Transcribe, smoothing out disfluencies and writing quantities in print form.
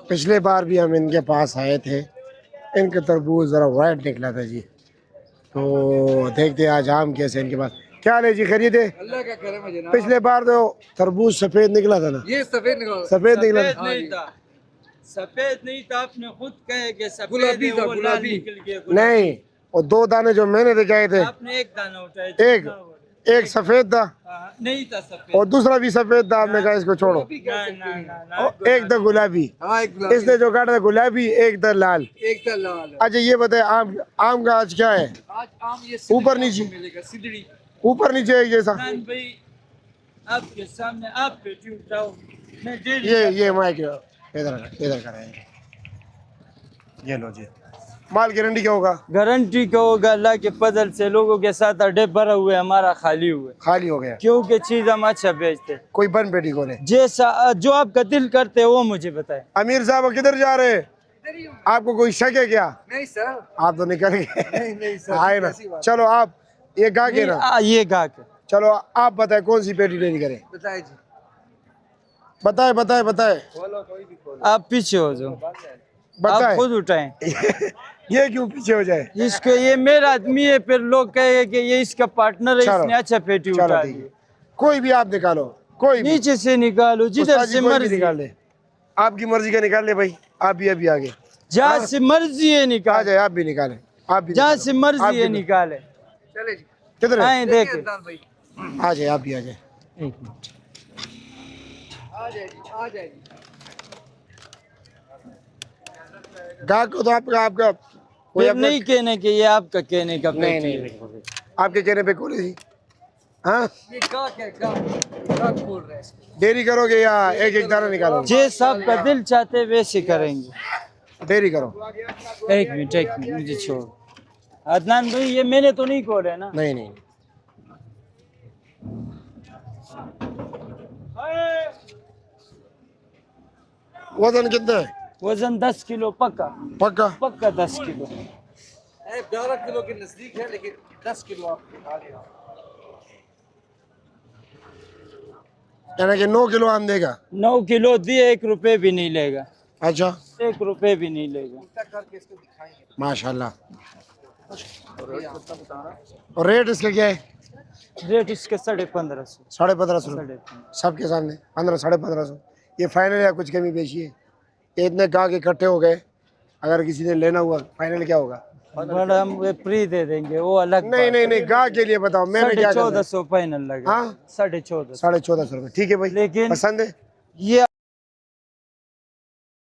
पिछले बार भी हम इनके पास आए थे, इनका तरबूज ज़रा वाइट निकला था जी। तो देखते हैं आज आम कैसे इनके पास। क्या हाल है जी, खरीदे? अल्लाह का करम है जनाब। पिछले बार तो तरबूज सफेद निकला था ना? ये सफेद निकला। सफेद निकला था। नहीं था, सफेद नहीं था। आपने खुद कहे कि सफेद गुलाबी है, था, वो लाल गुलाबी। निकल गया। गुलाबी। नहीं, और 2 दाने जो मैंने दिखाए थे, आपने एक दाना उठाया, एक जितना वो- एक सफेद था नहीं था सफेद। और दूसरा भी सफेद था। आपने कहा इसको छोड़ो। ना ना ना ना, और एक था गुलाबी। हाँ एक गुलाबी। इसने जो काटा था गुलाबी, एक था लाल। एक था लाल। अच्छा ये बताए, आम आम का आज क्या है? आज आम ये ऊपर नीचे? मिलेगा सिदड़ी। ऊपर नीचे एक जैसा? नान भाई आपके सामने आप बेटी उठाओ। मैं दे ये माइक इधर करेंगे। ये लो जी। माल गारंटी क्या होगा? गारंटी का होगा अल्लाह के फजल से। लोगों के साथ अड्डे भरा हुए, हमारा खाली हुए, खाली हो गया। क्योंकि चीज हम अच्छा बेचते। कोई बन पेटी को नहीं। जैसा जो आपका दिल करते वो मुझे बताए। अमीर साहब किधर जा रहे हैं? आपको कोई शक है क्या? नहीं सर। आप तो निकल गए। नहीं सर। आए ना, चलो आप ये गा के ना, ये गा के चलो आप बताए कौन सी पेटी लेनी करें? बताए जी। बताए बताए बताए आप पीछे हो जाओ, आप बताए। खुद उठाएं। ये क्यों पीछे हो जाए? इसको, ये मेरा आदमी है, फिर लोग कहे कि ये इसका पार्टनर है, चलो। इसने अच्छा पेटी चलो उठा ठीक दी। है, कोई भी आप निकालो, कोई भी। नीचे से निकालो, जिधर उस्ताद जी से कोई भी मर्जी, निकाल ले, आपकी मर्जी का निकाल ले भाई। आप भी अभी आगे जहाँ से मर्जी है आ निकाल, जाए, आप भी निकालें। आप भी जहाँ निकालो। से आप मर्जी है भी निकाले। चले जी। किधर है? आए देखे। अदनान भाई आ जाए, आप भी आ जाए। एक मिनट। आ जाए जी, आ जाए जी। गाहक को तो आपका आपका कोई फिर अपना- नहीं कहने के ये आपका कहने का नहीं पेटी नहीं है। आपके कहने पे खोले जी। हाँ, ये गाहक है, गाहक बोल रहे हैं। डेयरी करोगे या एक एक दाना निकालोगे? जैसा आपका दिल चाहते वैसे करेंगे। डेयरी करो। एक मिनट मुझे छोड़। अदनान भाई ये मैंने तो नहीं खोले ना। नहीं नहीं, वजन कितना है? वजन 10 किलो पक्का, पक्का? पक्का 10 किलो। 12 किलो के नजदीक है लेकिन 10 किलो आप उठा लेना। यानी कि 9 किलो आम देगा। 9 किलो दिए, 1 रुपए भी नहीं लेगा। अच्छा, 1 रुपए भी नहीं लेगा। उल्टा करके इसको दिखाएंगे। माशाल्लाह। और रेट इसका क्या है? रेट इसके 1550। 1550 रुपये 1550। सबके सामने। 1500 1550 ये फाइनल या कुछ कमी पेशी है? ये इतने गाहक इकट्ठे हो गए, अगर किसी ने लेना हुआ फाइनल क्या होगा? बड़ा हम वे फ्री दे देंगे, वो अलग नहीं नहीं नहीं, गाहक के लिए बताओ, मैंने क्या करना है? 1450 फाइनल लगा। हाँ? 1450। 1450 रुपये ठीक है भाई। लेकिन पसंद है? ये